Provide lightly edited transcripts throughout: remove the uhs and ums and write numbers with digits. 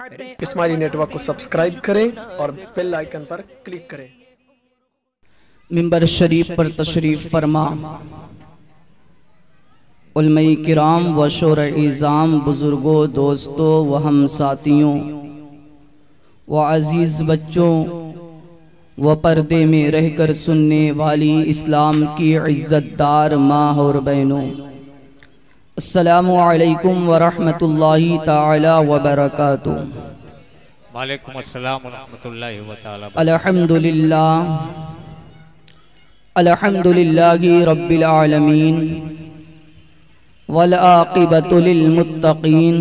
Ismaili network को subscribe करें और बेल आइकन पर क्लिक करें। मिंबर शरीफ पर तशरीफ फरमा उलमाए किराम व शोर-ए-इज़ाम, बुजुर्गों, दोस्तों व हम साथियों व अजीज़ बच्चों व पर्दे में रहकर सुनने वाली इस्लाम की इज़्ज़तदार माँ और बहनों, अस्सलामु अलैकुम व रहमतुल्लाहि ताला व बरकातुहू। वालेकुम अस्सलाम व रहमतुल्लाहि व ताला। अल्हम्दुलिल्लाहि रब्बिल आलमीन वल आक़िबतु लिल मुत्तक़ीन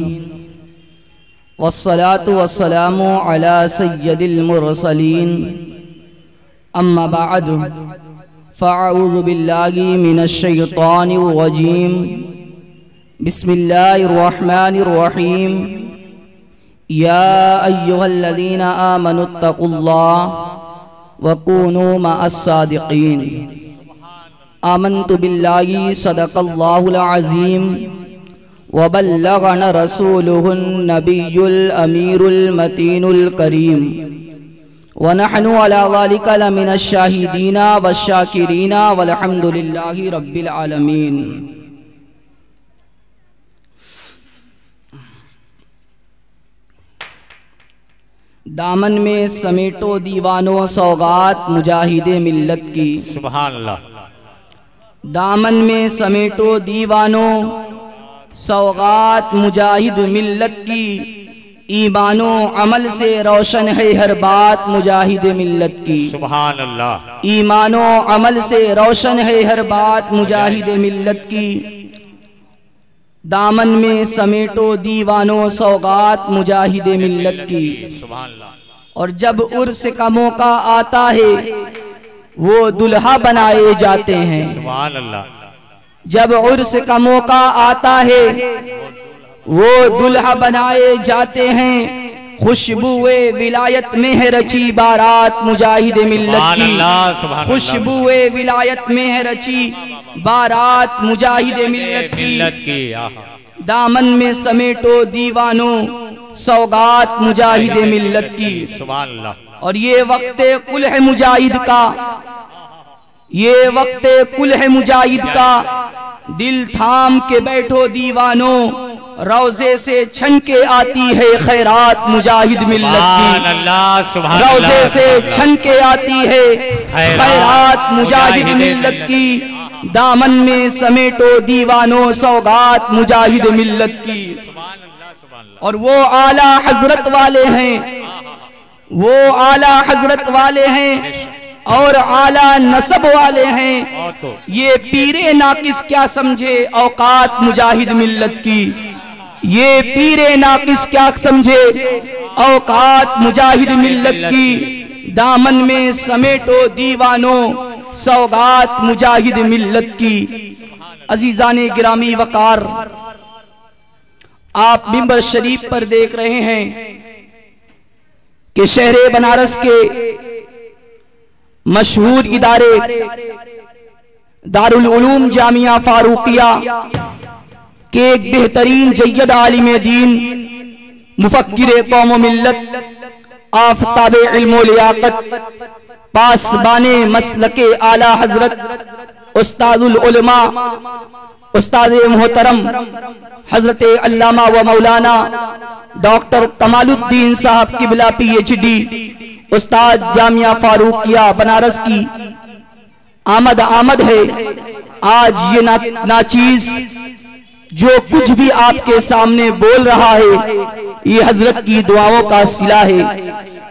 वस्सलातु वस्सलामु अला सय्यदिल मुरसलीन। अम्मा बअद फ़अऊज़ु बिल्लाहि मिनश शैतानिर रजीम। बिस्मिल्लाहिर रहमानिर रहीम। या अय्युहल्लज़ीना आमनुत्तक़ुल्लाह व कूनू मअस्सादिक़ीन। आमन्तु बिल्लाहि सदक़ल्लाहुल अज़ीम व बल्लगना रसूलुहुन नबियुल अमीरुल मतीनुल करीम व नहनु अला ज़ालिका लमिनश शाहिदीना वश्शाकिरीना वल्हम्दुलिल्लाहि रब्बिल आलमीन। दामन में समेटो दीवानों सौगात मुजाहिदे मिल्लत की। सुभान अल्लाह। दामन में समेटो दीवानों सौगात मुजाहिद मिल्लत की। ईमानो अमल से रोशन है हर बात मुजाहिद मिल्लत की। सुभान अल्लाह। ईमानो अमल से रोशन है हर बात मुजाहिद मिल्लत की। दामन में समेटो दीवानों सौगात मुजाहिद मिल्लत की। सुभान अल्लाह। और जब उर्स का मौका आता है वो दुल्हा बनाए जाते हैं। सुभान अल्लाह। जब उर्स का मौका आता है वो दुल्हा बनाए जाते हैं। खुशबुए विलायत में है रची बारात मुजाहिद मिल्लत की। खुशबुए विलायत में है रची बारात मुजाहिद मिल्लत की। दामन में समेटो दीवानों सौगात मुजाहिद मिल्लत की। सुभान अल्लाह। और ये वक्त कुल है मुजाहिद का, ये वक्त कुल है मुजाहिद का। दिल थाम के बैठो दीवानों, रोजे से छन के आती है खैरात मुजाहिद मिल्लत की। रोजे से छन के आती है खैरात मुजाहिद मिल्लत की। दामन में समेटो दीवानों सौगात मुजाहिद मिल्लत की। और वो आला हजरत वाले हैं, वो आला हजरत वाले हैं और आला नसब वाले हैं। ये पीरे नाकिस क्या समझे औकात मुजाहिद मिल्लत की। ये पीरे नाकिस क्या समझे औकात मुजाहिद मिल्लत की। दामन में समेटो दीवानों सौगात मुजाहिद मिल्लत की। अजीजाने गिरामी वकार, आप मिंबर शरीफ पर देख रहे हैं कि शहरे बनारस के मशहूर इदारे दारुल उलूम जामिया फारूकिया के एक बेहतरीन जय्यद आलिम दीन, मुफक्किर कौम मिल्लत, आफताबे इल्म लियाकत, पासबाने मसलके आला हजरत उस्तादुल उलमा उस्ताद मोहतरम हजरत अल्लामा व मौलाना डॉक्टर कमालुद्दीन साहब किबला PhD उस्ताद जामिया फारूकिया बनारस की आमद है। आज ये नाचीज जो कुछ भी आपके सामने बोल रहा है ये हजरत की दुआओं का सिला है।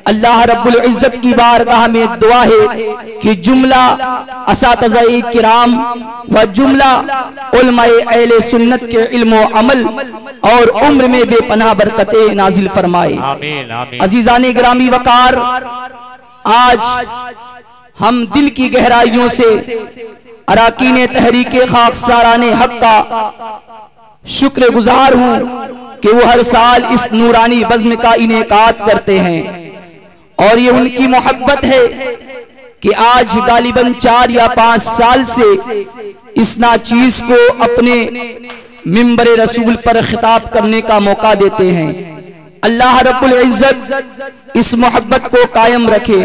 अल्लाह रब्बुल इज्जत की बारगाह में दुआ है कि जुमला असातिज़ाए किराम व जुमला उलमाए अहले सुन्नत के इल्म अमल और उम्र में बेपनाह बरकतें नाजिल फरमाए। आमीन आमीन। अजीजाने गिरामी वकार, आज हम दिल की गहराइयों से अराकीने तहरीके खाकसाराने हक का शुक्र गुजार हूँ कि वो हर साल इस नूरानी बज़्म का इनेकाद करते हैं। और ये उनकी मोहब्बत है कि आज गालिबन 4 या 5 साल से इस नाचीज को अपने मिंबर रसूल पर खिताब करने का मौका देते हैं। अल्लाह रब्बुल इज्जत इस मोहब्बत को कायम रखे।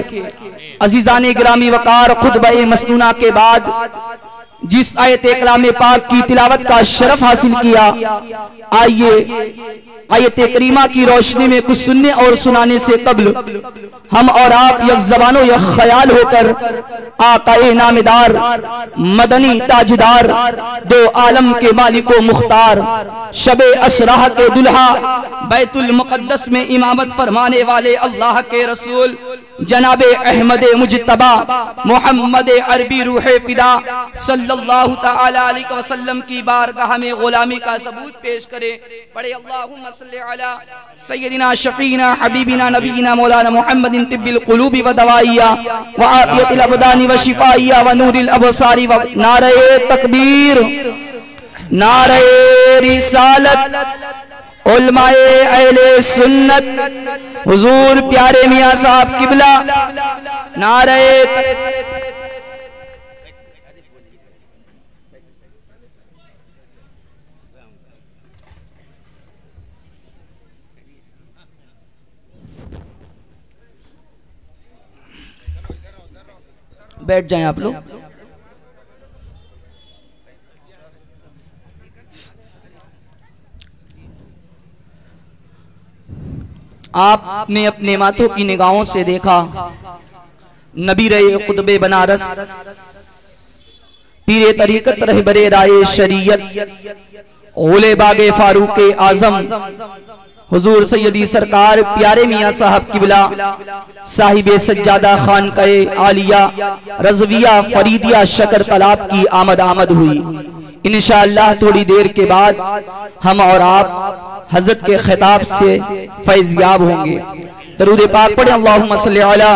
अजीजाने गिरामी वकार, खुतबा मसनूना के बाद जिस आयत कलाम पाक की तिलावत का शरफ हासिल किया, आइए आयत करीमा की रोशनी में कुछ सुनने और सुनाने से कब्ल हम और आप यक ज़बानो यक ख्याल होकर आकाए नामदार मदनी ताजदार दो आलम के मालिको मुख्तार शबे अशराह के दुल्हा बैतुल मुक़द्दस में इमामत फरमाने वाले अल्लाह के रसूल जनाबे अहमद मुजतबा मोहम्मद अरबी रूहे फिदा सल्लल्लाहु तआला अलैहि वसल्लम की बारगाह में गुलामी का सबूत पेश करे। पढ़े अल्लाहुम्मा सल्ली अला सय्यदिना शफीना हबीबिना नबीना मौलाना मुहम्मदिन तिब्बिल कुलूबि व दवाइया व आफियतिल अबदानी व शिफाइया व नूरिल अबसारी व नारे तकबीर, नारे रिसालत, उलमाए अहले सुन्नत, हुजूर प्यारे मियां साहब किबला, नारे बैठ जाएं आप लोग। आपने अपने माथों की निगाहों से देखा नबी रहे कुतुबे बनारस, पीरे तरीकत रहबरे राय शरीयत, ओले बागे फारूक आजम हुजूर सैयदी सरकार प्यारे मियां साहब किबला साहिबे सज्जादा खान कए आलिया रजविया फरीदिया शकर तालाब की आमद हुई। इंशाअल्लाह थोड़ी देर के बाद हम और आप हजरत के खिताब से फैज़याब होंगे। दरूद पाक पढ़े अल्लाहुम्मा सल्ली अला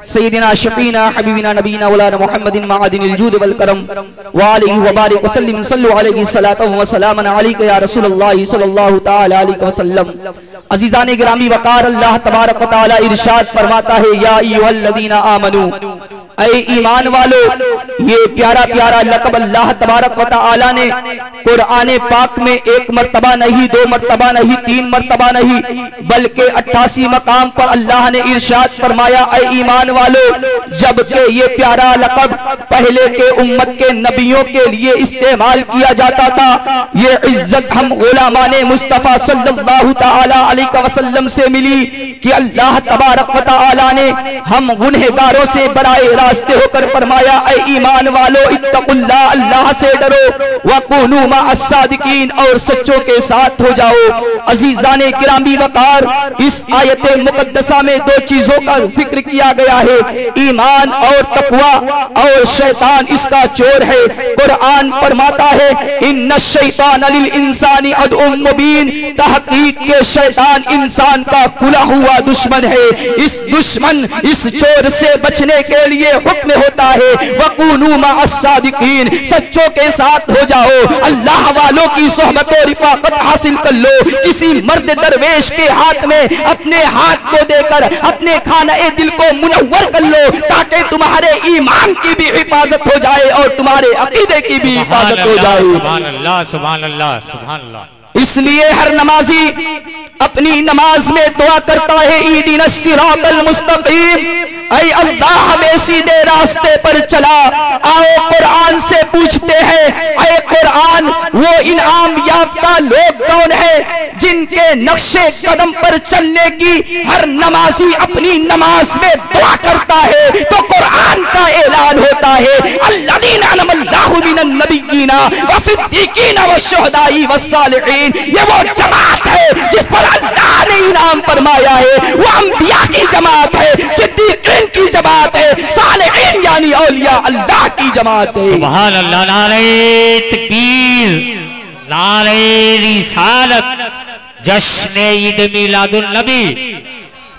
सय्यदिना शफीना हबीबिना नबीना मौलाना मुहम्मदिन मादिनिल जूद वल करम व आलिहि व बारिक व सल्लिम सल्लु अलैहि सलातु व सलामन अलैका या रसूलल्लाह सल्लल्लाहु तआला अलैहि वसल्लम। अजीजाने गिरामी वकार, अल्लाह तबारक व तआला इरशाद फरमाता है, या अय्युहल्लज़ीना आमनू, ऐ ईमान वालो। ये प्यारा प्यारा लक़ब अल्लाह तबारक व तआला ने कुरान पाक में एक मर्तबा नहीं, दो मर्तबा नहीं, तीन मर्तबा नहीं, बल्कि 88 मकाम पर अल्लाह ने इरशाद फरमाया, ऐ ईमान वालो। जबकि ये प्यारा लक़ब पहले के उम्मत के नबियों के लिए इस्तेमाल किया जाता था। ये इज्जत हम गुलामाने मुस्तफ़ा सल्लल्लाहु तआला अलैहि वसल्लम से मिली कि अल्लाह तबारक व तआला ने हम गुनहगारों से बराए रास्ते होकर फरमाया, ऐ ईमान वालो इत्तकुल्लाह, अल्लाह से डरो, वकुनू मअस सादिकीन, और सच्चों के साथ हो जाओ। अजीजाने किरामी वकार, इस आयत मुकद्दसा में दो चीजों का जिक्र किया गया है, ईमान और तकवा, और शैतान इसका चोर है। कुरान फरमाता है, इन्नश शैतान लिल इंसानी अदुव्वुम मुबीन, तहकीक के शैतान इंसान का खुला हुआ दुश्मन है। इस दुश्मन, इस चोर से बचने के लिए हुक्म होता है, वकुनू मअस सादिकीन, सच्चों के साथ हो जाओ। अल्लाह वालों की सोहबत और रिफाकत हासिल कर लो। किसी मर्द दरवेश के हाथ में अपने हाथ को देकर अपने खाने दिल को मुनव्वर कर लो, ताकि तुम्हारे ईमान की भी हिफाजत हो जाए और तुम्हारे अकीदे की भी हिफाजत हो जाए। सुभान अल्लाह, सुभान अल्लाह, सुभान अल्लाह। इसलिए हर नमाजी अपनी नमाज में दुआ करता है, ईदिनस सिरातल मुस्तकीम, ऐ अल्लाह हमें सीधे रास्ते पर चला। आओ कुरान से पूछते हैं, ऐ कुरान वो इनाम याफ्ता लोग कौन है जिनके नक्शे कदम पर चलने की हर नमाजी अपनी नमाज में दुआ करता है। तो कुरान का ऐलान होता है, अल्लज़ीना अनअमल्लाहु मिनन नबिय्यीना व सिद्दीकीना व शुहदाई व सालिहीन, ये वो जमात है जिस पर अल्लाह ने इनाम फरमाया है। वो अंबिया की जमात है, सिद्दीकीन की जमात है, सालिहीन यानी औलिया अल्लाह की जमात है। सुभान अल्लाह, नारे तकबीर, नारे रिसालत, जश्न ईद मिलादुन नबी,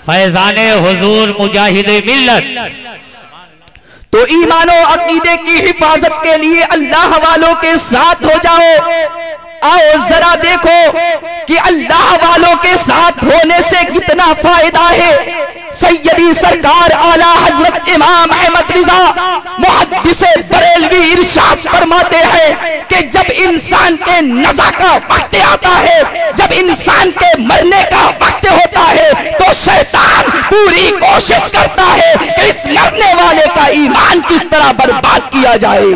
फैजाने हुजूर मुजाहिद मिल्लत। तो ईमानो अकीदे की हिफाजत के लिए अल्लाह वालों के साथ हो जाओ। आओ जरा देखो कि अल्लाह वालों के साथ होने से कितना फायदा है। सैयदी सरकार आला हजरत इमाम अहमद रिजा मुहद्दिसे बरेलवी इरशाद फरमाते हैं कि जब इंसान के नज़ा का वक्त आता है, जब इंसान के मरने का वक्त होता है, तो शैतान पूरी कोशिश करता है कि इस मरने वाले का ईमान किस तरह बर्बाद किया जाए।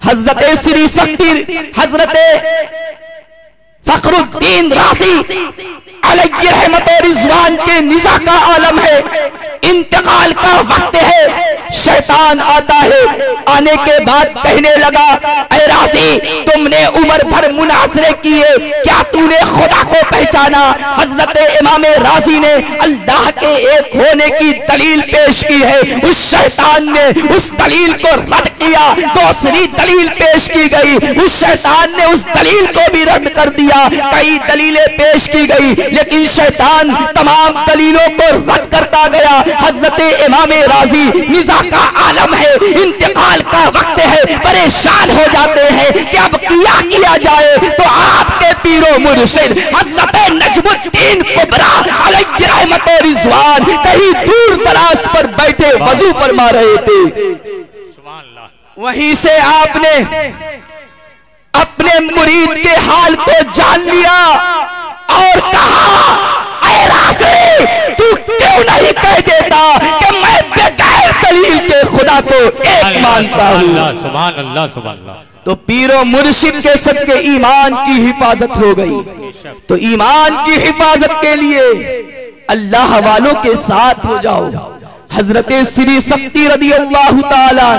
हजरत श्री शक्ति हजरत फखरुद्दीन राजी अलैहि रहमत और रिजवान के निज़ा का आलम है, इंतकाल का वक्त है। शैतान आता है, आने के बाद कहने लगा, ऐ राजी तुमने उम्र भर मुनाजरे किए, क्या तूने खुदा को पहचाना? हजरत इमाम राजी ने अल्लाह के एक होने की दलील पेश की है। उस शैतान ने उस दलील को रद्द किया, दूसरी दलील पेश की गई, उस शैतान ने उस दलील को भी रद्द कर दिया। कई दलीलें पेश की गई, लेकिन शैतान तमाम दलीलों को रद्द करता गया। हजरत इमाम राजी निज़ा का आलम है, इंतकाल का वक्त है, परेशान हो जाते हैं कि अब क्या किया जाए। तो आपके पीरो मुर्शिद हजरत नजमुद्दीन कुबरा अलैहि रहमत और रिजवान कहीं दूर दराज पर बैठे वजू फरमा रहे थे। वहीं से आपने अपने मुरीद के हाल को जान लिया और कहा, ऐ राज़ी तू क्यों नहीं कह देता कि मैं बगैर दलील के खुदा को एक मानता हूँ। सुभान अल्लाह सुभान अल्लाह। तो पीरो मुर्शिद के सबके ईमान की हिफाजत हो गई। तो ईमान की हिफाजत के लिए अल्लाह वालों के साथ हो जाओ। हजरत श्री शक्ति रदियल्लाहु ताला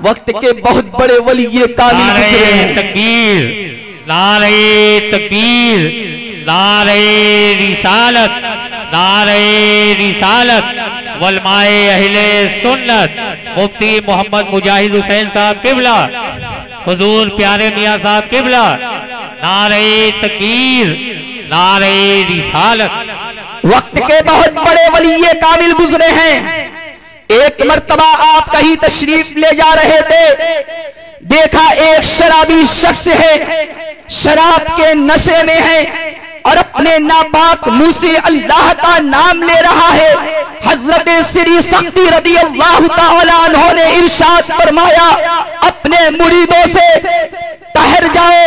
वक्त के बहुत बड़े वली ये कामिल गुजरे हैं। तकबीर, नारे तकबीर, नारे रिसालत, नारे रिसालत, वलमाए अहले सुन्नत, मुफ्ती मोहम्मद मुजाहिद हुसैन साहब किबला, हुजूर प्यारे मियाँ साहब किबला, नारे तकबीर, नारे रिसालत। वक्त के बहुत बड़े वली ये कामिल गुजरे हैं। एक मर्तबा आप कहीं तशरीफ ले जा रहे थे, देखा एक शराबी शख्स है, शराब के नशे में है और अपने नापाक मुंह से अल्लाह का नाम ले रहा है। हजरत श्री शक्ति रदियल्लाहु ताला अन्हु ने इरशाद फरमाया, अपने मुरीदों से ठहर जाओ।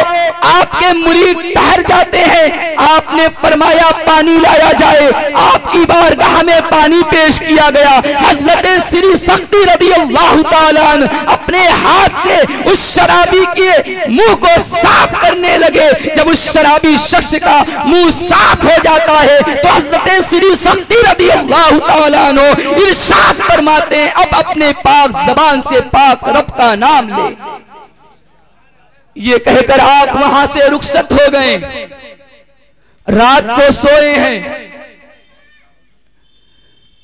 आपके मुरीद ठहर जाते हैं। आपने फरमाया पानी लाया जाए। आपकी बारगाह में पानी पेश किया गया। हजरत श्री शक्ति रदियल्लाहु ताला अन्हु अपने हाथ से उस शराबी के मुंह को साफ करने लगे। जब उस शराबी शख्स का मुंह साफ हो जाता है तो हजरत श्री शक्ति रदियल्लाहु ताला अन्हु इरशाद फरमाते हैं, अब अपने पाक जबान से पाक रब का नाम ले। ये कहकर आप वहां से रुखसत हो गए। रात को सोए हैं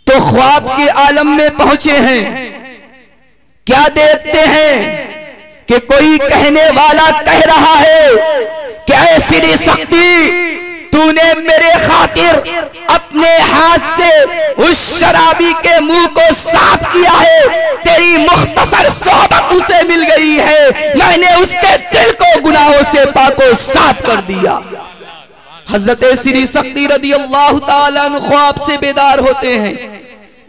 तो ख्वाब के आलम में पहुंचे हैं। क्या देखते हैं कि कोई कहने वाला कह रहा है कि ऐ श्री शक्ति तूने मेरे खातिर अपने हाथ से उस शराबी के मुंह को साफ किया है। तेरी मुख्तसर सोहबत उसे मिल गई है। मैंने उसके दिल को गुनाहों से पाको साफ कर दिया। हजरत श्री शक्ति रदियल्लाहु ताला अन्हु ख्वाब से बेदार होते हैं,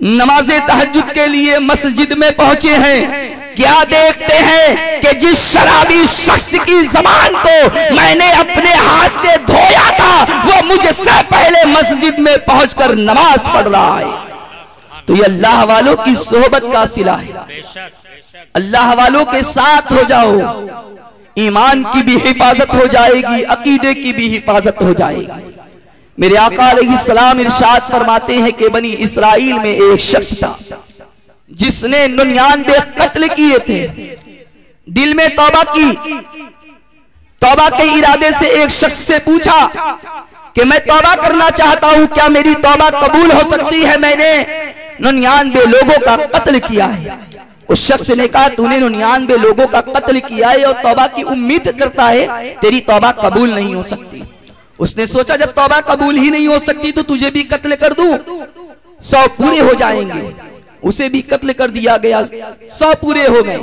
नमाज़े तहज्जुद के लिए मस्जिद में पहुंचे हैं। क्या देखते हैं कि जिस शराबी शख्स की जबान को मैंने अपने हाथ से धोया था वो मुझसे पहले मस्जिद में पहुंचकर नमाज पढ़ रहा है। तो ये अल्लाह वालों की सोहबत का सिला है। अल्लाह वालों के साथ हो जाओ, ईमान की भी हिफाजत हो जाएगी, अकीदे की भी हिफाजत हो जाएगी। मेरे आका अलैहिस्सलाम इरशाद फरमाते हैं कि बनी इस्राइल में एक शख्स था जिसने 99 कत्ल किए थे। दिल में तौबा की। तौबा के इरादे से एक शख्स से पूछा कि मैं तौबा करना चाहता हूं, क्या मेरी तौबा कबूल हो सकती है? मैंने 99 लोगों का कत्ल किया है। उस शख्स ने कहा तूने 99 लोगों का कत्ल किया है और तौबा की उम्मीद करता है, तेरी तौबा कबूल नहीं हो सकती। उसने सोचा जब तौबा कबूल ही नहीं हो सकती तो तुझे भी कत्ल कर दूं, 100 पूरे हो जाएंगे। उसे भी कत्ल कर दिया गया, 100 पूरे हो गए।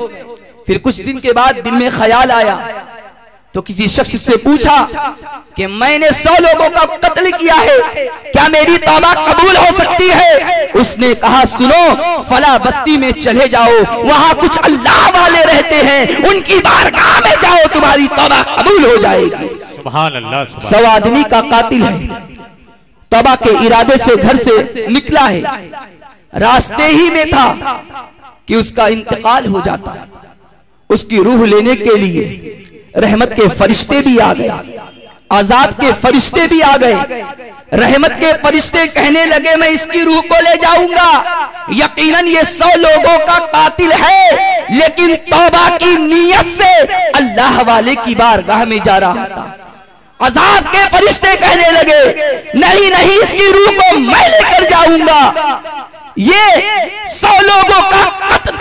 फिर कुछ दिन के बाद दिल में ख्याल आया, तो किसी शख्स से पूछा कि मैंने 100 लोगों का कत्ल किया है, क्या मेरी तौबा कबूल हो सकती है? उसने कहा सुनो, फला बस्ती में चले जाओ, वहां कुछ अल्लाह वाले रहते हैं, उनकी बारगाह में जाओ, तुम्हारी तौबा कबूल हो जाएगी। सुभान अल्लाह। 100 आदमी का कातिल है, तौबा के इरादे से घर से निकला है, रास्ते ही में था कि उसका इंतकाल हो जाता है। उसकी रूह लेने के लिए रहमत के फरिश्ते भी आ गए, आजाद के फरिश्ते भी आ गए। रहमत के फरिश्ते कहने लगे मैं इसकी रूह को ले जाऊंगा, यकीनन ये 100 लोगों का कातिल है, लेकिन तौबा की नीयत से अल्लाह वाले की बारगाह में जा रहा था। आजाद के फरिश्ते कहने लगे नहीं नहीं, इसकी रूह को मैं लेकर जाऊंगा, ये 100 लोगों का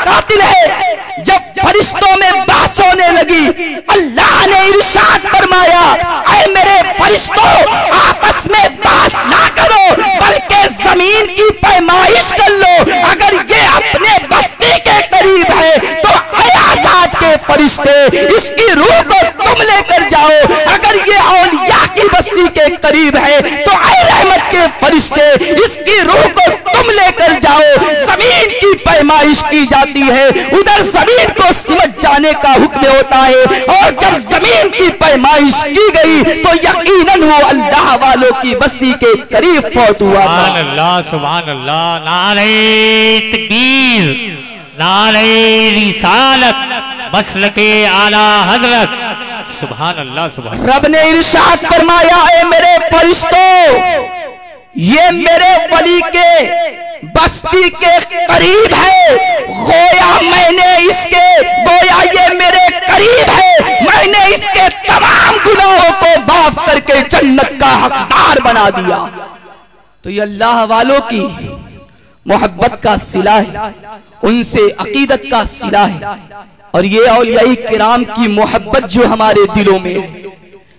कातिल है। जब फरिश्तों में बहस होने लगी, अल्लाह ने इरशाद फरमाया ऐ मेरे फरिश्तों, आपस में बहस ना करो, बल्कि जमीन की पैमाइश कर लो। अगर ये अपने बस्ती के करीब है तो ऐ आजाद के फरिश्ते, इसकी रूह को तुम लेकर जाओ। अगर ये औलिया की बस्ती के करीब है तो ऐ रहमत के फरिश्ते, इसकी रूह को तुम लेकर जाओ। जमीन की पैमाइश की जाती है, उधर जमीन को सिमट जाने का हुक्म होता है, और जब जमीन की पैमाइश की गई तो यकीनन वो अल्लाह वालों की बस्ती के करीब फौत हुआ। सुभान अल्लाह, सुभान अल्लाह। नारे तकबीर, नारे रिसालत, मसलके आला हजरत। सुभान अल्लाह, सुभान। रब ने इरशाद फरमाया ऐ मेरे फरिश्तों, ये मेरे वली के बस्ती के करीब है, गोया ये मेरे करीब है, मैंने इसके तमाम गुनाहों को माफ करके जन्नत का हकदार बना दिया। तो ये अल्लाह वालों की मोहब्बत का सिला है, उनसे अकीदत का सिला है, और ये औलिया किराम की मोहब्बत जो हमारे दिलों में है,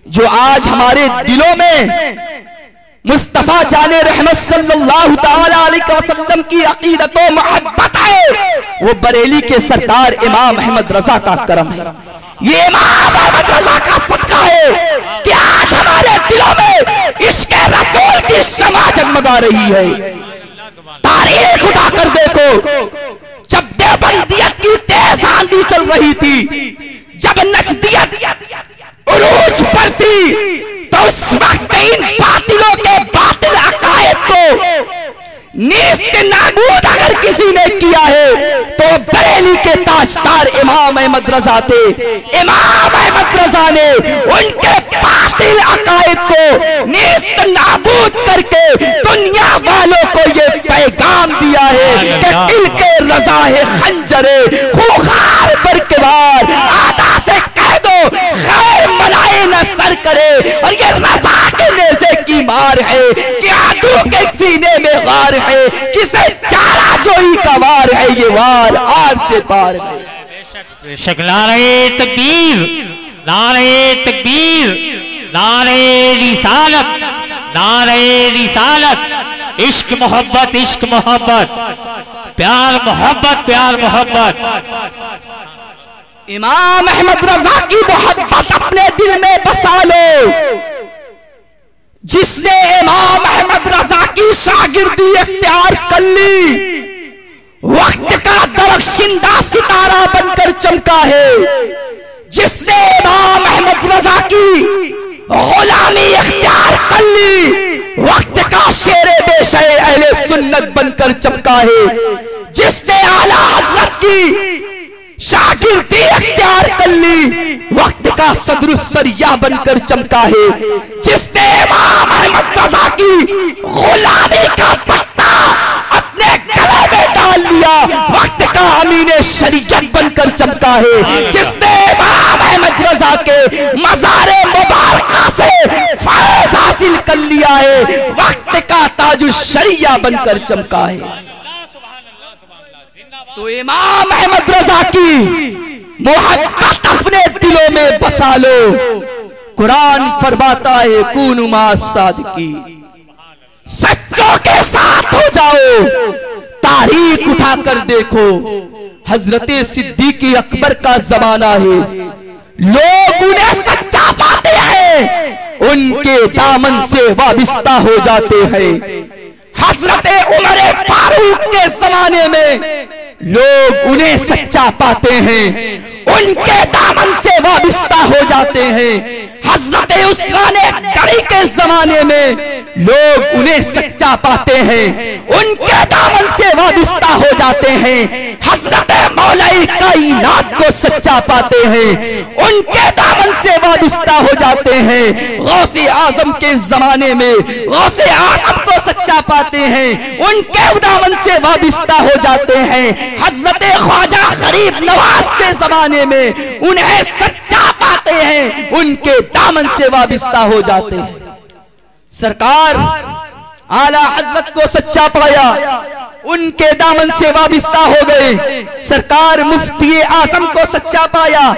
जो आज हमारे दिलों में मुस्तफा जाने रहमत सल्लल्लाहु ताला अलैहि वसल्लम की अकीदत और मोहब्बत है, वो बरेली के सरदार इमाम अहमद रजा का करम है। ये इमाम अहमद रजा का सदका है कि आज हमारे दिलों में इश्क़ रसूल की शमा जगमगा रही है। तारीख उठाकर देखो, जब देवबंदियत की तेज आंधी चल रही थी, जब नजदियत उरूज पर थी, तो उस वक्त इन बातिलों के बातिल अकायद को नीस्त नाबूद अगर किसी ने किया है तो बरेली के ताजदार इमाम अहमद रजा थे। इमाम अहमद रजा ने उनके बातिल अकायद को नीस्त नाबूद करके दुनिया वालों को ये पैगाम दिया है कि दिल के रजा है खंजरे खूंखार बरकबार, आदा से कह दो खैर मनाए न सर करे, और ये रजा के नेज़े की मार है कि आदू के सीने में गार है, किसे चारा जोई का वार है, ये वार आर से पार है। बेशक। नारे तकबीर, नारे तकबीर, नारे रिसालत, नारे रिसालत। इश्क मोहब्बत, इश्क मोहब्बत, प्यार मोहब्बत, प्यार मोहब्बत। इमाम अहमद रजा की मोहब्बत अपने दिल में बसा लो। जिसने इमाम अहमद रजा की शागिर्दी इख्तियार कर ली, वक्त का दरख्शिंदा सितारा बनकर चमका है। जिसने इमाम अहमद रजा की गुलामी इख्तियार कर ली, वक्त का शेरे बेशे अहले सुन्नत बनकर चमका है। जिसने आला हजरत की शागिर्दी इख्तियार कर ली, वक्त का सदरुस सरिया बनकर चमका है। जिसने इमाम अहमद रजा की गुलामी का पट्टा अपने गले में डाल लिया, वक्त का अमीने शरीयत बनकर चमका है। जिसने इमाम अहमद रजा के मज़ारे मुबारका से फैज़ हासिल कर लिया है, वक्त का ताजुल शरिया बनकर चमका है। तो इमाम अहमद रजा की मोहब्बत अपने दिलों में बसा लो। कुरान फरमाता है कूनु मास सादिकीन, सच्चों के साथ हो जाओ। तारीख उठाकर देखो, हजरत सिद्दीक़ अकबर का जमाना है, लोग उन्हें सच्चा पाते हैं, उनके दामन से वाबिस्ता हो जाते हैं। हजरत उमर फारूक के जमाने में लोग उन्हें सच्चा पाते हैं, उनके दामन से वाबिस्ता हो जाते हैं। हजरत उस्मान गनी के जमाने में लोग उन्हें सच्चा पाते हैं, उनके दामन से वाबिस्ता हो जाते हैं। हजरत मौलाई कायनात को सच्चा पाते हैं, उनके दामन से वाबिस्ता हो जाते हैं। गौसे आजम के जमाने में गौसे आजम को सच्चा पाते हैं, उनके दामन से वाबिस्ता हो जाते हैं। हजरत ख्वाजा गरीब नवाज के जमाने में उन्हें सच्चा पाते हैं, उनके दामन से वाबिस्ता हो जाते हैं। सरकार आला हजरत को सच्चा पाया, उनके दामन से वाबिस्ता हो गए। सरकार मुफ्ती आजम को सच्चा पाया,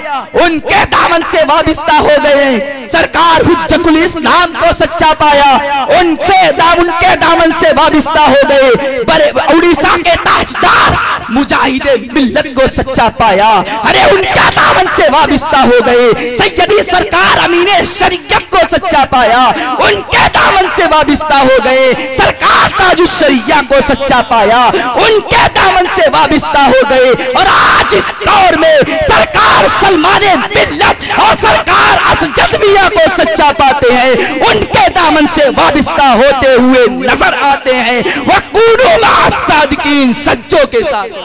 उनके दामन से वाबिस्ता हो गए। सरकार हुज्जतुल इस्लाम को सच्चा पाया, उनके दामन से वाबिस्ता हो गए। बड़े उड़ीसा के ताजदार मुजाहिदे मिल्लत को सच्चा पाया, अरे उनके दामन से वाबिस्ता हो गए। सैयदी सरकार अमीने शरीयत को सच्चा पाया, उनके दामन से वाबिस्ता हो गए। सरकार ताजुश शरिया को सच्चा पाया, उनके दामन से वाबिस्ता हो गए। और आज इस दौर में सरकार सलमाने मिल्लत और सरकार असजद मियां को सच्चा पाते हैं, उनके दामन से वाबिस्ता होते हुए नजर आते हैं। वक़ूलू मअ सादिकीन, सच्चों के साथ।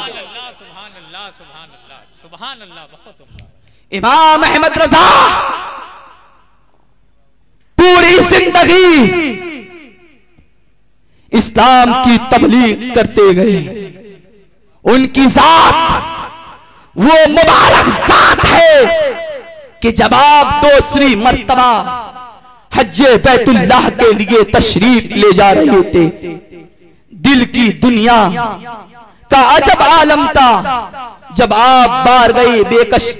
इमाम अहमद रजा पूरी जिंदगी इस्लाम की तबलीग करते गए। उनकी जात वो मुबारक जात है कि जब आप दूसरी मर्तबा हज्जे बैतुल्लाह के लिए तशरीफ ले जा रहे थे, दिल की दुनिया का अजब आलम था। जब आप बार गए बेकश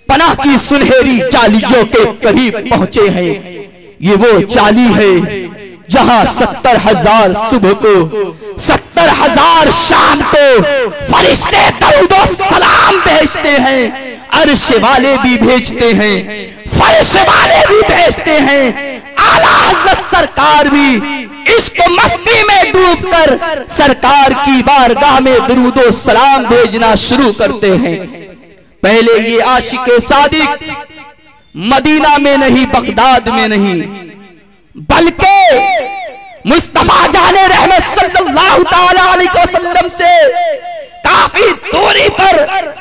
पनाह की सुनहरी चालियों के करीब पहुंचे हैं। ये वो चाली है जहां 70,000 सुबह को 70,000 शाम को फरिश्ते दरूदो सलाम भेजते हैं। अर्श वाले भी भेजते हैं, फर्श वाले भी भेजते हैं। आला हज़रत सरकार भी इश्क मस्ती में डूबकर सरकार की बारगाह में दरूदो सलाम भेजना शुरू करते हैं। पहले ये आशिक़े सादिक मदीना में नहीं, बगदाद में नहीं, बल्कि मुस्तफा जाने रहमत सल्लल्लाहु ताला अलैहि वसल्लम से काफी दूरी पर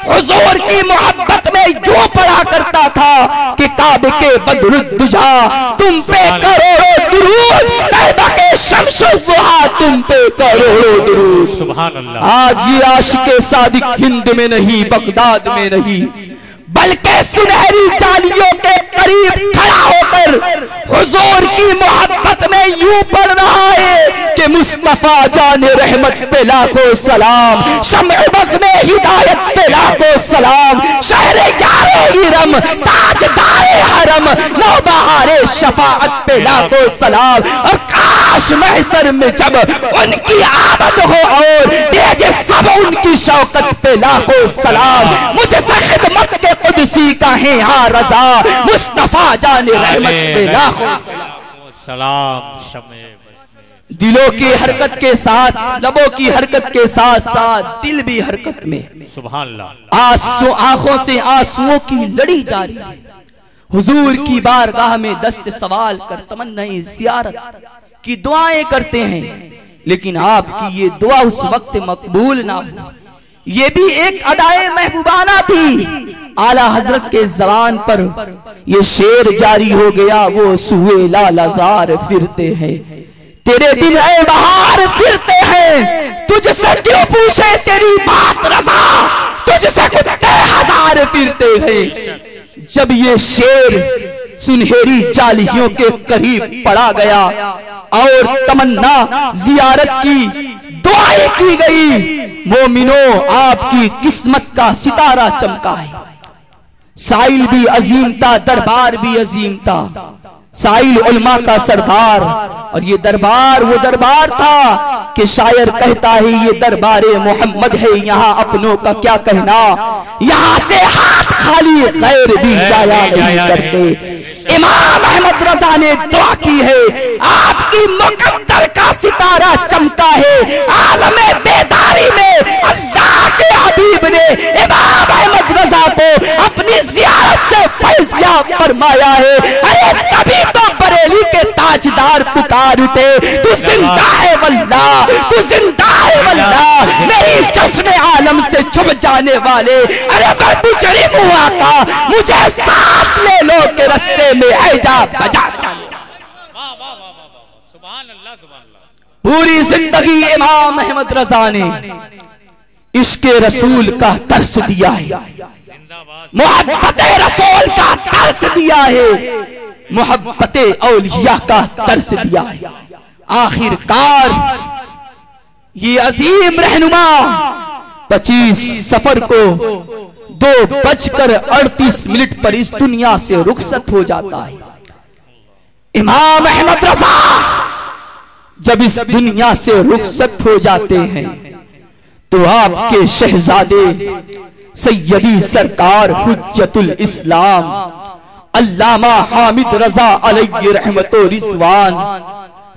हुजूर की मोहब्बत में यूं पढ़ा करता था कि काबे के बदरुद्दुजा तुम पे करोड़ों दुरूद, तैबा के शम्सुल दुहा तुम पे करोड़ों दुरूद। सुभान अल्लाह। आज ये आशिक़े सादिक हिंद में नहीं, बगदाद में नहीं, बल्कि सुनहरी चालियों के करीब खड़ा होकर हुजूर की मोहब्बत में यूं पढ़ रहा है कि मुस्तफा जाने रहमत पे लाखों सलाम, शम्अ बज़ में हिदायत पे लाखों सलाम, शहरे यारे हिरम, ताजदारे हरम, नौबहारे शफाअत पे लाखों सलाम। और काश महशर में जब उनकी आमद हो और भेजे सब उनकी शौकत पे लाखों सलाम। मुझसे खिदमत के कुदसी का है हाँ रजा, मुस्तफा जाने रहमत पे लाखों सलाम। दिलों की हरकत के साथ, लबों की हरकत के साथ साथ दिल भी हरकत में। सुभान अल्लाह। आंसू आंखों से आंसुओं की लड़ी जारी है। हुजूर की बारगाह में दस्त सवाल कर तमन्नाए ज़ियारत की दुआएं करते हैं, लेकिन आपकी ये दुआ उस वक्त मकबूल ना हुई। ये भी एक अदाए महबूबाना थी। आला हजरत के जबान पर ये शेर जारी हो गया, वो सुए लालाजार फिरते हैं, तेरे दिन है बाहर फिरते हैं, तुझसे क्यों पूछे तेरी बात रज़ा, तुझसे कुत्ते हजार फिरते हैं। जब ये शेर सुनहरी चालियों के करीब पड़ा गया और तमन्ना जियारत की दुआएं की गई, मोमिनो आपकी किस्मत का सितारा चमका है। साइल भी अजीम था, दरबार भी अजीम था। साइल उलमा का सरदार। और ये दरबार वो दरबार था कि शायर कहता है ये दरबारे मोहम्मद है, यहाँ अपनों का क्या कहना, यहाँ से हाथ खाली गैर भी जाया नहीं करते। इमाम अहमद रजा ने दुआ की है, आपकी मुकद्दर का सितारा चमका है, आलमे बेदारी में अल्लाह के हबीब ने इमाम अहमद रजा को अपनी ज़ियारत से फैज़याब फरमाया है। अरे तभी तो बरेली के ताजदार पुकार उठे, तू जिंदा है वल्लाह, तू जिंदा है वल्लाह, मेरी चश्मे आलम से छुप जाने वाले। अरे मैं मुजरिम हुआ का, मुझे साथ ले लो के रास्ते में ऐजा बजा। पूरी जिंदगी इमाम अहमद रजा ने इश्क़े रसूल का दर्स दिया है, मोहब्बत रसूल का दर्स दिया है, मोहब्बत औलिया का दर्स दिया है। आखिरकार ये अजीम रहनुमा 25 सफर को 2:38 पर इस दुनिया से रुखसत हो जाता है। इमाम अहमद रजा जब इस दुनिया से रुखसत हो जाते हैं तो आपके शहजादे सैयदी सरकार हुज्जतुल इस्लाम अल्लामा हामिद रजा अलैहि रहमतो रिजवान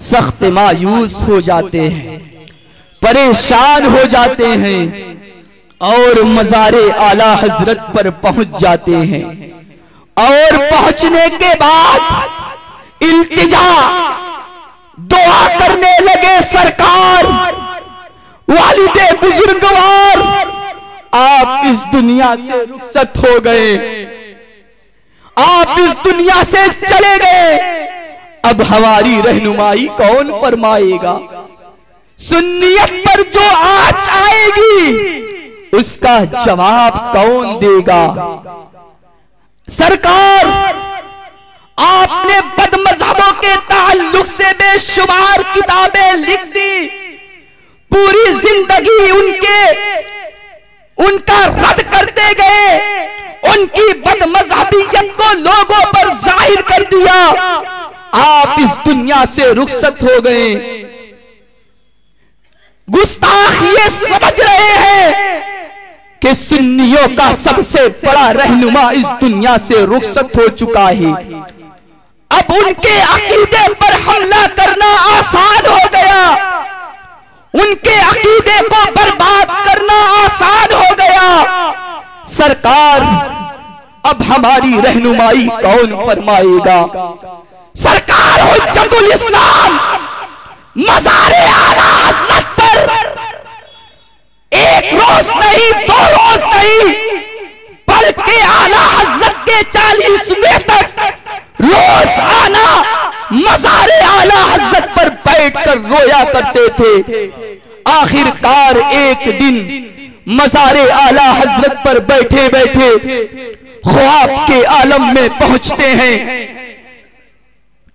सख्त मायूस हो जाते हैं, परेशान हो जाते हैं और मज़ारे आला हजरत पर पहुंच जाते हैं। और पहुंचने के बाद इल्तिजा दुआ करने लगे, सरकार वालिदे बुजुर्गवार आप इस दुनिया से रुखसत हो गए, आप इस दुनिया से चले गए, अब हमारी रहनुमाई कौन फरमाएगा? सुन्नियत पर जो आँच आएगी उसका जवाब कौन देगा? सरकार आपने बदमज़हबों के ताल्लुक से बेशुमार किताबें लिख दी, पूरी जिंदगी उनका रद्द करते गए, उनकी बदमज़हबियत को लोगों पर जाहिर कर दिया। आप इस दुनिया से रुखसत हो गए। गुस्ताख ये समझ रहे हैं कि सुन्नियों का सबसे बड़ा रहनुमा इस दुनिया से रुखसत हो चुका है, अब उनके अकीदे पर हमला करना आसान हो गया, उनके अकीदे को बर्बाद करना आसान हो गया। सरकार अब हमारी रहनुमाई कौन फरमाएगा? सरकार हुज्जतुल इस्लाम मज़ारे आला हज़रत पर एक रोज नहीं, 2 रोज नहीं, बल्कि आला हज़रत के 40वें तक रोज आना मज़ारे आला हज़रत पर बैठकर रोया करते थे। आखिरकार एक दिन मज़ारे आला हज़रत पर बैठे बैठे ख्वाब के आलम में पहुंचते हैं।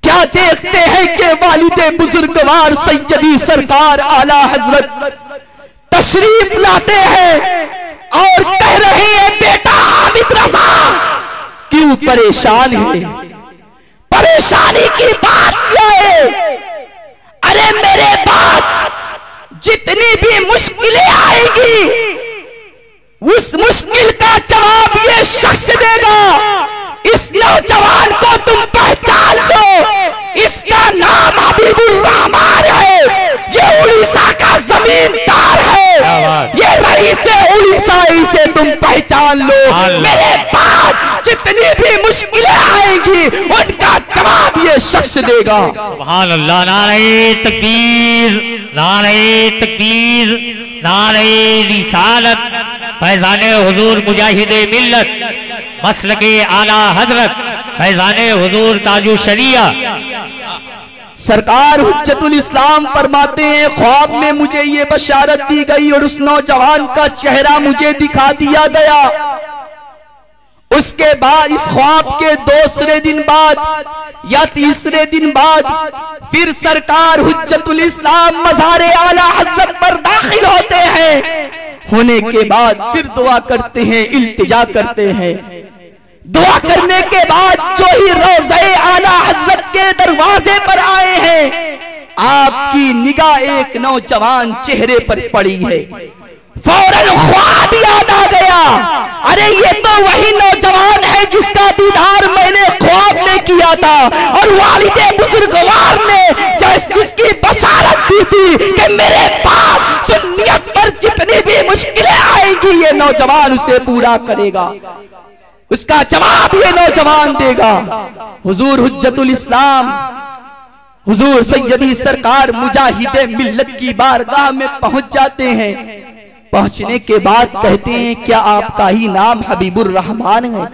क्या देखते हैं कि वालिदे बुजुर्गवार सैयदी सरकार आला हज़रत तशरीफ लाते हैं और कह रहे हैं, बेटा हामिद रजा क्यों परेशान है? परेशानी की बात क्या है? अरे मेरे बाद जितनी भी मुश्किलें आएगी उस मुश्किल का जवाब ये शख्स देगा। इस नौजवान को तुम पहचान लो, इसका नाम हबीबुर रहमान है, ये उड़ीसा का जमींदार है, ये रईस उड़ीसा, इसे तुम पहचान लो। मेरे बाद जितनी भी मुश्किलें आएंगी उनका जवाब ये शख्स देगा। सुभान अल्लाह। नारे तकबीर, नारे तकबीर, नारे रिसालत, फैजाने हुजूर मुजाहिदे मिल्लत, मसलके आला हजरत, फैजाने हुजूर ताजु शरिया। सरकार हुज्जतुल इस्लाम फरमाते हैं, ख्वाब में मुझे ये बशारत दी गई और उस नौजवान का चेहरा मुझे दिखा दिया गया। उसके बाद इस ख्वाब के दूसरे दिन बाद या तीसरे दिन बाद फिर सरकार हुज्जतुल इस्लाम मज़ारे आला हज़रत पर दाखिल होते हैं। होने के बाद फिर दुआ करते हैं, इल्तिजा करते हैं, दुआ करने के बाद जो ही रोज़े आला हजरत के दरवाजे पर आए हैं, आपकी निगाह एक नौजवान चेहरे पर पड़ी है। फौरन ख्वाब याद आ गया, अरे ये तो वही नौजवान है जिसका दीदार मैंने ख्वाब में किया था और वालिदे बुजुर्गवार ने जिसकी बशारत दी थी कि मेरे बाद सुन्नियत पर जितनी भी मुश्किलें आएंगी ये नौजवान उसे पूरा करेगा, उसका जवाब ये नौजवान देगा। हुजूर हुज्जतुल इस्लाम हुजूर सैयदी सरकार मुजाहिदे मिल्लत की बारगाह में पहुंच जाते हैं। पहुंचने के बाद कहते हैं, क्या आपका ही नाम हबीबुर रहमान है?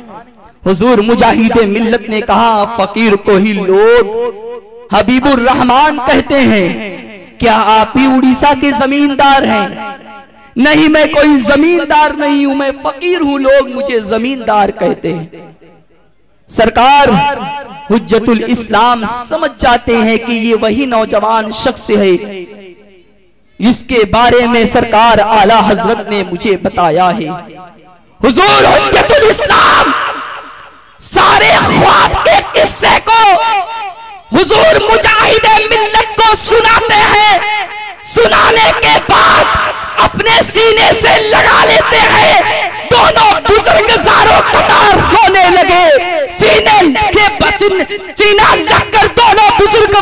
हुजूर मुजाहिदे मिल्लत ने कहा, फकीर को ही लोग हबीबुर रहमान कहते हैं, क्या आप ही उड़ीसा के जमींदार हैं? नहीं, मैं कोई जमींदार नहीं हूं, मैं फकीर हूं, लोग मुझे जमींदार कहते हैं। सरकार हुज्जतुल इस्लाम समझ जाते हैं कि ये वही नौजवान शख्स है जिसके बारे में सरकार आला हजरत ने मुझे बताया है। हुजूर हुज्जतुल इस्लाम सारे ख्वाब के किस्से को हुजूर मुजाहिदे मिल्लत को सुनाते हैं। सुनाने के बाद अपने सीने से लगा लेते हैं। दोनों बुजुर्ग ज़ारो कतार रोने लगे। सीना लगकर दोनों बुजुर्ग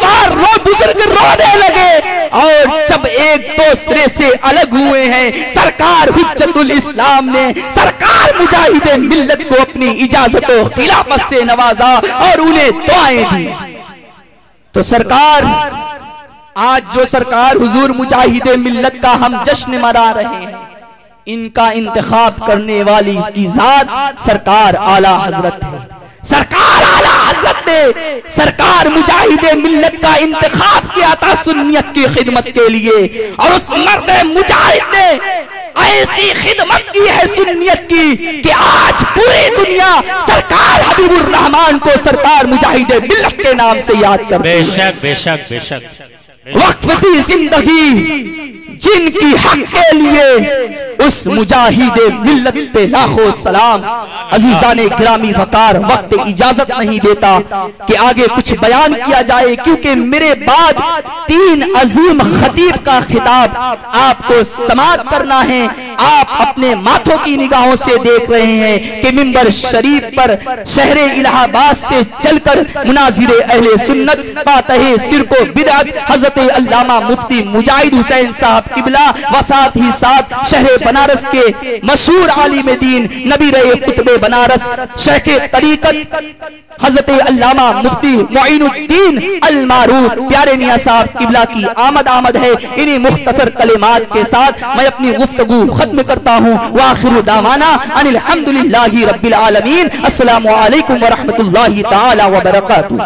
रोने लगे। और जब एक दूसरे से अलग हुए हैं, सरकार हुज्जतुल इस्लाम ने सरकार मुजाहिदे मिल्लत को अपनी इजाजत और खिलाफत से नवाजा और उन्हें दुआएं दी। तो सरकार आज जो सरकार हुजूर मुजाहिदे मिल्लत का हम जश्न मना रहे हैं, इनका इंतखाब करने वाली इसकी जात सरकार आला हजरत है। सरकार आला हजरत ने सरकार मुजाहिदे मिल्लत का इंतखाब किया था सुन्नियत की खिदमत के लिए, और उस मर्द मुजाहिद ने ऐसी खिदमत की है सुन्नियत की कि आज पूरी दुनिया सरकार हबीबुर रहमान को सरकार मुजाहिदे मिल्लत के नाम से याद करती है। बेशक बेशक बेशक। वक्फ थी जिंदगी जिनकी हक के लिए, उस मुजाहिदे मिल्लत पे लाखों सलाम। अजीजाने गिरामी वकार, वक्त इजाजत नहीं देता कि आगे कुछ बयान किया जाए, क्योंकि मेरे बाद 3 अजीम खतीब का खिताब आपको समाअत करना है। आप अपने माथों की निगाहों से देख रहे हैं कि मिंबर शरीफ पर शहर इलाहाबाद से चलकर मुनाजिर अहले सुन्नत फातह सिरको बिदअत हजरत अल्लामा मुफ्ती मुजाहिद हुसैन साहब किबला व साथ ही साथ शहर बनारस के मशहूर आलिम दीन नबी रहे कुतुबे बनारस शेख तरीकत हजरत अल्लामा मुफ्ती मोइनुद्दीन अल मारूफ प्यारे मियां साहब किबला की आमद है। इन्हीं मुख्तसर कलिमात के साथ मैं अपनी गुफ्तगू खत्म करता हूँ। वाखिरु दावाना अनिल हम्दुलिल्लाहि रब्बिल आलमीन। अस्सलामु अलैकुम व रहमतुल्लाहि तआला व बरकातुहू।